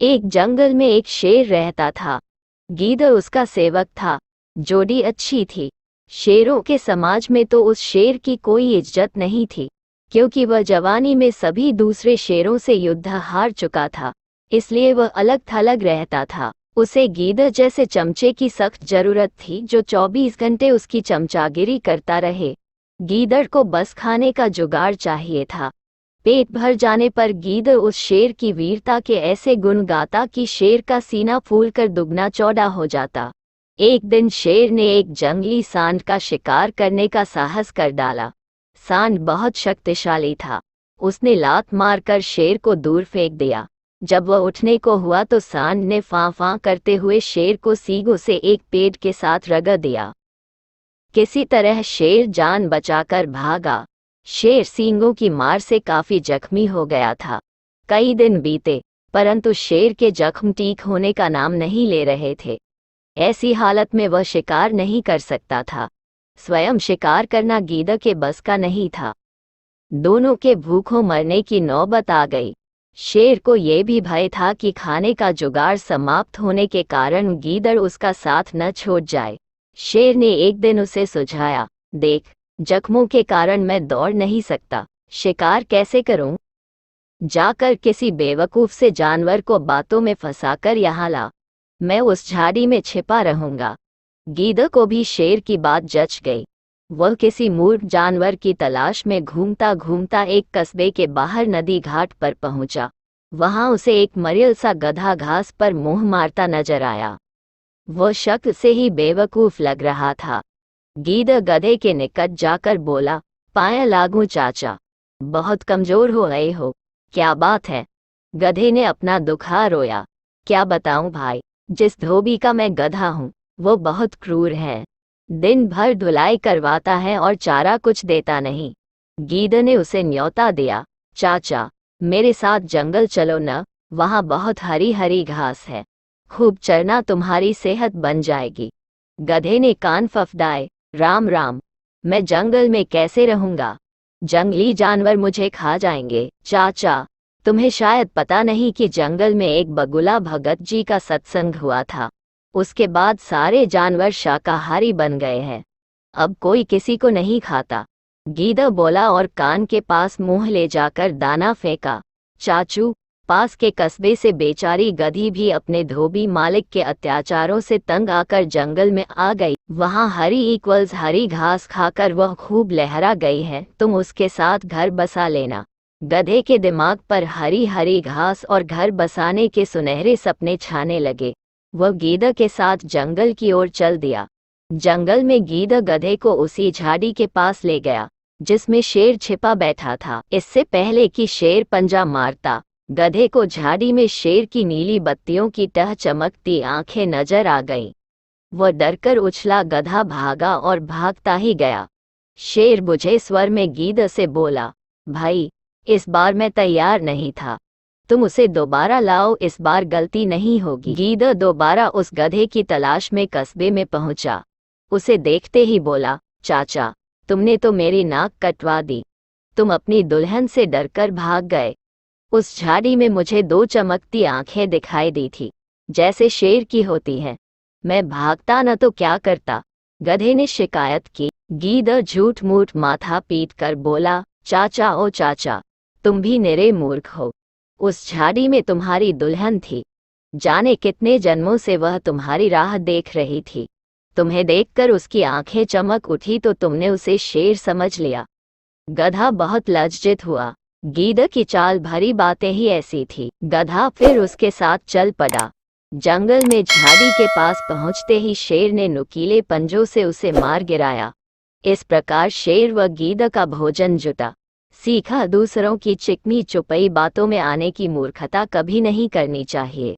एक जंगल में एक शेर रहता था। गीदड़ उसका सेवक था। जोड़ी अच्छी थी। शेरों के समाज में तो उस शेर की कोई इज्जत नहीं थी, क्योंकि वह जवानी में सभी दूसरे शेरों से युद्ध हार चुका था। इसलिए वह अलग थलग रहता था। उसे गीदड़ जैसे चमचे की सख्त जरूरत थी, जो 24 घंटे उसकी चमचागिरी करता रहे। गीदड़ को बस खाने का जुगाड़ चाहिए था। पेट भर जाने पर गीदड़ उस शेर की वीरता के ऐसे गुण गाता कि शेर का सीना फूलकर दुगना चौड़ा हो जाता। एक दिन शेर ने एक जंगली सांड का शिकार करने का साहस कर डाला। सांड बहुत शक्तिशाली था। उसने लात मारकर शेर को दूर फेंक दिया। जब वह उठने को हुआ तो सांड ने फां फां करते हुए शेर को सींगों से एक पेड़ के साथ रगड़ दिया। किसी तरह शेर जान बचाकर भागा। शेर सींगों की मार से काफी जख्मी हो गया था। कई दिन बीते, परंतु शेर के जख्म ठीक होने का नाम नहीं ले रहे थे। ऐसी हालत में वह शिकार नहीं कर सकता था। स्वयं शिकार करना गीदड़ के बस का नहीं था। दोनों के भूखों मरने की नौबत आ गई। शेर को यह भी भय था कि खाने का जुगाड़ समाप्त होने के कारण गीदड़ उसका साथ न छोड़ जाए। शेर ने एक दिन उसे सुझाया, देख, जख्मों के कारण मैं दौड़ नहीं सकता, शिकार कैसे करूं? जाकर किसी बेवकूफ से जानवर को बातों में फंसाकर यहाँ ला। मैं उस झाड़ी में छिपा रहूंगा। गीदड़ को भी शेर की बात जच गई। वह किसी मूर्ख जानवर की तलाश में घूमता घूमता एक कस्बे के बाहर नदी घाट पर पहुंचा। वहां उसे एक मरियल सा गधा घास पर मुंह मारता नजर आया। वह शक्ल से ही बेवकूफ लग रहा था। गीदड़ गधे के निकट जाकर बोला, पाया लागू चाचा, बहुत कमजोर हो गए हो, क्या बात है? गधे ने अपना दुखा रोया। क्या बताऊं भाई, जिस धोबी का मैं गधा हूं, वो बहुत क्रूर है। दिन भर धुलाई करवाता है और चारा कुछ देता नहीं। गीदड़ ने उसे न्योता दिया, चाचा, मेरे साथ जंगल चलो न, वहां बहुत हरी हरी घास है, खूब चरना, तुम्हारी सेहत बन जाएगी। गधे ने कान फफडाए, राम राम, मैं जंगल में कैसे रहूंगा? जंगली जानवर मुझे खा जाएंगे। चाचा, तुम्हें शायद पता नहीं कि जंगल में एक बगुला भगत जी का सत्संग हुआ था। उसके बाद सारे जानवर शाकाहारी बन गए हैं। अब कोई किसी को नहीं खाता। गीदड़ बोला और कान के पास मुंह ले जाकर दाना फेंका। चाचू, पास के कस्बे से बेचारी गधी भी अपने धोबी मालिक के अत्याचारों से तंग आकर जंगल में आ गई। वहां हरी घास खाकर वह खूब लहरा गई है। तुम उसके साथ घर बसा लेना। गधे के दिमाग पर हरी हरी घास और घर बसाने के सुनहरे सपने छाने लगे। वह गीदड़ के साथ जंगल की ओर चल दिया। जंगल में गीदड़ गधे को उसी झाड़ी के पास ले गया जिसमें शेर छिपा बैठा था। इससे पहले कि शेर पंजा मारता, गधे को झाड़ी में शेर की नीली बत्तियों की टह चमकती आंखें नजर आ गईं। वह डरकर उछला, गधा भागा और भागता ही गया। शेर बुझे स्वर में गीदड़ से बोला, भाई, इस बार मैं तैयार नहीं था, तुम उसे दोबारा लाओ, इस बार गलती नहीं होगी। गीदड़ दोबारा उस गधे की तलाश में कस्बे में पहुंचा। उसे देखते ही बोला, चाचा, तुमने तो मेरी नाक कटवा दी, तुम अपनी दुल्हन से डरकर भाग गए। उस झाड़ी में मुझे 2 चमकती आंखें दिखाई दी थी, जैसे शेर की होती हैं। मैं भागता न तो क्या करता? गधे ने शिकायत की। गीदड़ झूठ मूठ माथा पीट कर बोला, चाचा ओ चाचा, तुम भी निरे मूर्ख हो। उस झाड़ी में तुम्हारी दुल्हन थी। जाने कितने जन्मों से वह तुम्हारी राह देख रही थी। तुम्हें देखकर उसकी आंखें चमक उठी तो तुमने उसे शेर समझ लिया। गधा बहुत लज्जित हुआ। गीदड़ की चाल भरी बातें ही ऐसी थी। गधा फिर उसके साथ चल पड़ा। जंगल में झाड़ी के पास पहुंचते ही शेर ने नुकीले पंजों से उसे मार गिराया। इस प्रकार शेर व गीदड़ का भोजन जुटा। सीखा, दूसरों की चिकनी चुपई बातों में आने की मूर्खता कभी नहीं करनी चाहिए।